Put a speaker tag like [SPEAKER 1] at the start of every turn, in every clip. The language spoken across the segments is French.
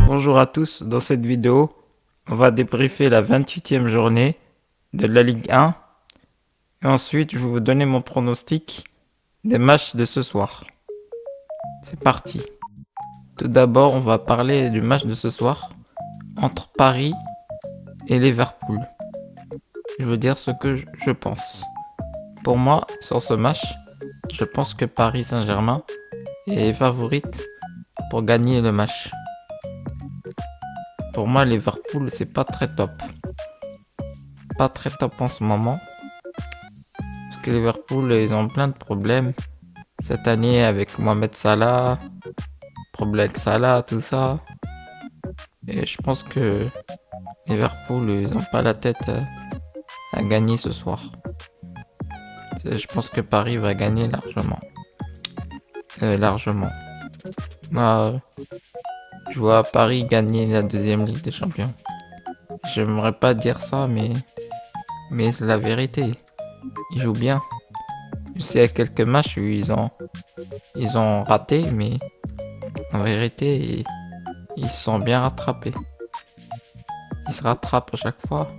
[SPEAKER 1] Bonjour à tous, dans cette vidéo, on va débriefer la 28e journée de la Ligue 1 et ensuite je vais vous donner mon pronostic des matchs de ce soir. C'est parti. Tout d'abord, on va parler du match de ce soir entre Paris et Liverpool. Je veux dire ce que je pense. Pour moi, sur ce match, je pense que Paris Saint-Germain est favorite pour gagner le match. Pour moi, Liverpool, c'est pas très top. Pas très top en ce moment. Parce que Liverpool, ils ont plein de problèmes. Cette année, avec Mohamed Salah, problème avec Salah, tout ça. Et je pense que Liverpool, ils ont pas la tête à gagner ce soir. Je pense que Paris va gagner largement. Moi, je vois Paris gagner la deuxième Ligue des Champions. J'aimerais pas dire ça, mais c'est la vérité. Ils jouent bien. Je sais, il y a quelques matchs où ils ont raté, mais en vérité, ils se sont bien rattrapés. Ils se rattrapent à chaque fois.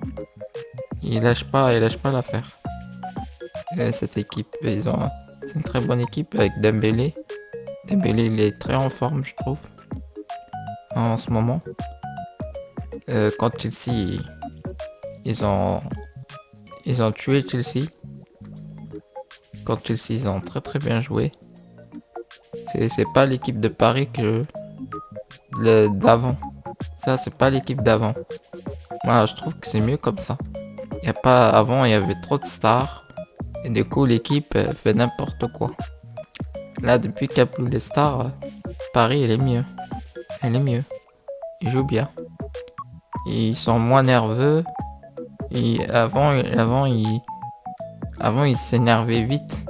[SPEAKER 1] Ils lâchent pas l'affaire. Cette équipe, c'est une très bonne équipe avec Dembélé. Dembélé, il est très en forme, je trouve, en ce moment. Quand Chelsea, ils ont tué Chelsea. Quand Chelsea, ils ont très très bien joué. C'est pas l'équipe de Paris d'avant. Ça, c'est pas l'équipe d'avant. Moi, je trouve que c'est mieux comme ça. Avant, il y avait trop de stars. Et du coup, l'équipe fait n'importe quoi. Là, depuis qu'il n'y a plus les stars, Paris, elle est mieux. Elle est mieux. Ils jouent bien. Ils sont moins nerveux. Et avant, ils s'énervaient vite.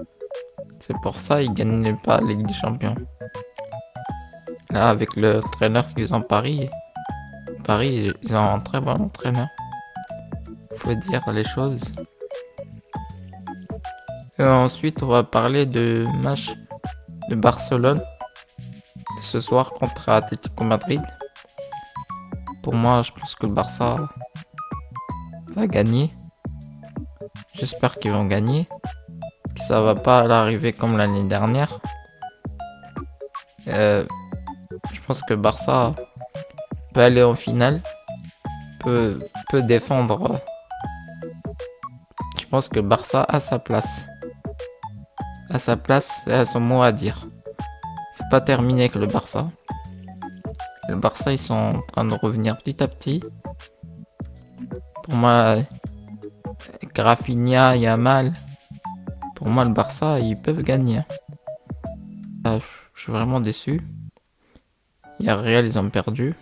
[SPEAKER 1] C'est pour ça qu'ils ne gagnaient pas la Ligue des Champions. Là, avec le entraîneur qu'ils ont Paris, ils ont un très bon entraîneur. Faut dire les choses. Et ensuite, on va parler de match de Barcelone de ce soir contre Atlético Madrid. Pour moi, je pense que le Barça va gagner. J'espère qu'ils vont gagner. Que ça va pas l'arriver comme l'année dernière. Je pense que Barça peut aller en finale. Peut défendre. Je pense que Barça a sa place. À sa place, et a son mot à dire. C'est pas terminé avec le Barça. Le Barça, ils sont en train de revenir petit à petit. Pour moi, Rafinha, Yamal. Pour moi, le Barça, ils peuvent gagner. Je suis vraiment déçu. Hier, Real, ils ont perdu.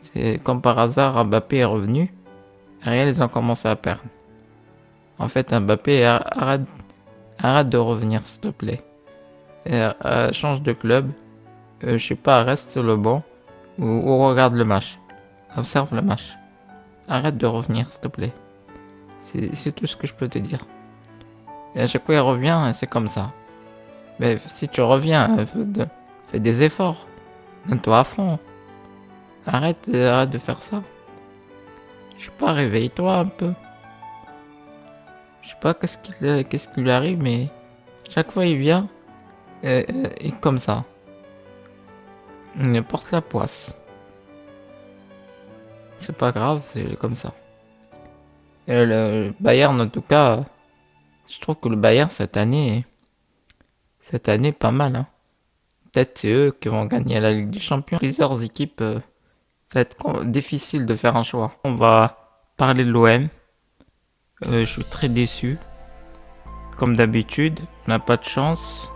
[SPEAKER 1] C'est comme par hasard, Mbappé est revenu. Real, ils ont commencé à perdre. En fait, Mbappé, arrête de revenir, s'il te plaît. Change de club. Je sais pas, reste sur le banc. Ou regarde le match. Observe le match. Arrête de revenir, s'il te plaît. C'est tout ce que je peux te dire. Et à chaque fois, il revient, c'est comme ça. Mais si tu reviens, fais des efforts. Donne-toi à fond. Arrête de faire ça. Je sais pas, réveille-toi un peu. Je sais pas qu'est-ce qui lui arrive, mais chaque fois il vient et comme ça. Il porte la poisse. C'est pas grave, c'est comme ça. Et le Bayern, en tout cas, je trouve que le Bayern cette année, pas mal. Hein. Peut-être c'est eux qui vont gagner la Ligue des Champions. Plusieurs équipes, ça va être difficile de faire un choix. On va parler de l'OM. Je suis très déçu. Comme d'habitude, on n'a pas de chance.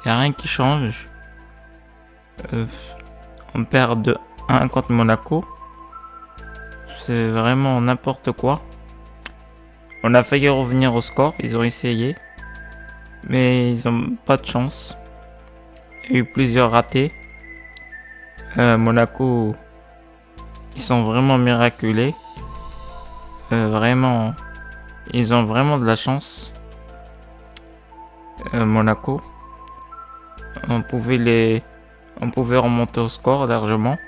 [SPEAKER 1] Il n'y a rien qui change. On perd de 1 contre Monaco. C'est vraiment n'importe quoi. On a failli revenir au score. Ils ont essayé. Mais ils n'ont pas de chance. Il y a eu plusieurs ratés. Monaco, ils sont vraiment miraculés. Vraiment, ils ont vraiment de la chance. Monaco, on pouvait on pouvait remonter au score largement.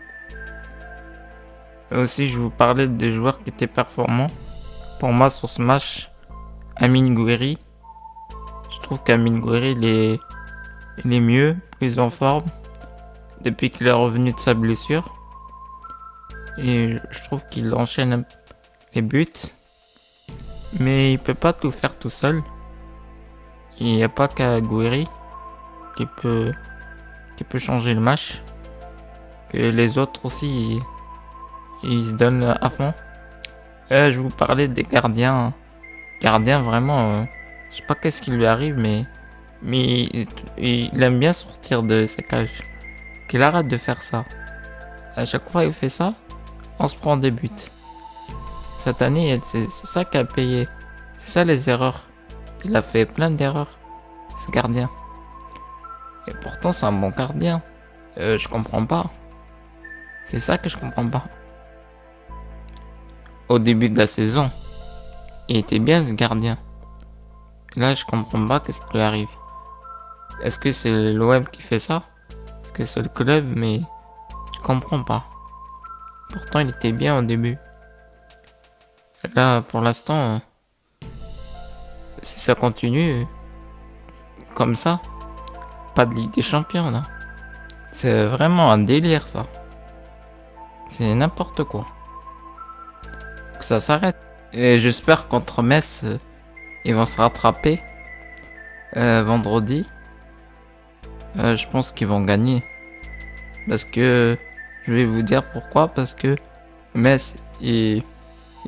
[SPEAKER 1] Et aussi, je vous parlais des joueurs qui étaient performants. Pour moi, sur ce match, Amine Gouiri, je trouve qu'Amine Gouiri, il est mieux, plus en forme, depuis qu'il est revenu de sa blessure. Et je trouve qu'il enchaîne les buts, mais il peut pas tout faire tout seul. Il n'y a pas qu'à Gouiri qui peut changer le match. Que les autres aussi, ils se donnent à fond. Je vous parlais des gardiens. Gardien, vraiment, je sais pas qu'est-ce qui lui arrive, mais il aime bien sortir de sa cage. Qu'il arrête de faire ça. À chaque fois il fait ça, on se prend des buts. Cette année, c'est ça qui a payé. C'est ça les erreurs. Il a fait plein d'erreurs, ce gardien. Et pourtant, c'est un bon gardien. Je comprends pas. C'est ça que je comprends pas. Au début de la saison, il était bien ce gardien. Là, je comprends pas qu'est-ce qui lui arrive. Est-ce que c'est l'OM qui fait ça? Est-ce que c'est le club? Mais je comprends pas. Pourtant, il était bien au début. Là, pour l'instant, si ça continue comme ça, pas de Ligue des Champions là. C'est vraiment un délire ça. C'est n'importe quoi. Que ça s'arrête. Et j'espère contre Metz, ils vont se rattraper vendredi. Je pense qu'ils vont gagner. Parce que je vais vous dire pourquoi. Parce que Metz, ils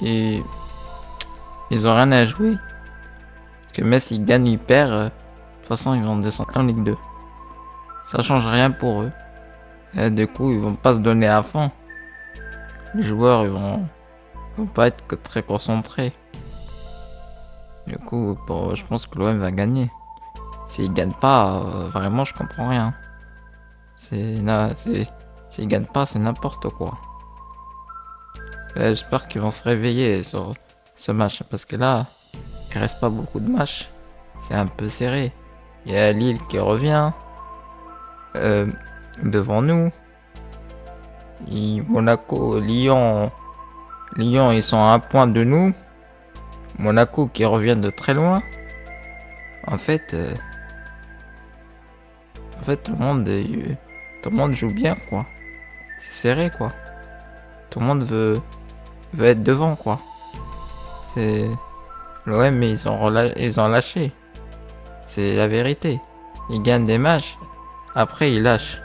[SPEAKER 1] ont rien à jouer. Parce que Metz, ils gagnent, ils perdent. De toute façon, ils vont descendre en Ligue 2. Ça change rien pour eux. Et du coup, ils vont pas se donner à fond. Les joueurs, ils vont pas être que très concentrés. Du coup, je pense que l'OM va gagner. S'ils gagnent pas, vraiment, je comprends rien. S'ils gagnent pas, c'est n'importe quoi. J'espère qu'ils vont se réveiller sur ce match. Parce que là, il reste pas beaucoup de matchs. C'est un peu serré. Il y a Lille qui revient. Devant nous. Monaco, Lyon, ils sont à un point de nous. Monaco qui revient de très loin. En fait, tout le monde joue bien, quoi. C'est serré, quoi. Tout le monde veut être devant, quoi. C'est l'OM, mais ils ont lâché. C'est la vérité. Ils gagnent des matchs, après ils lâchent.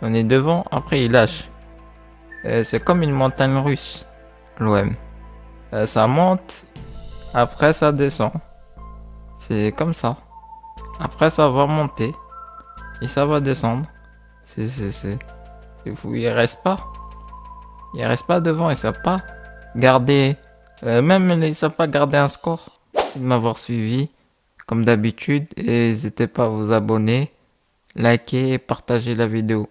[SPEAKER 1] On est devant, après ils lâchent. C'est comme une montagne russe, l'OM. Ça monte, après ça descend. C'est comme ça. Après ça va monter et ça va descendre. Il reste pas. Il reste pas devant, ils savent pas garder. Même ils savent pas garder un score. Merci de m'avoir suivi, comme d'habitude, et n'hésitez pas à vous abonner, liker et partager la vidéo.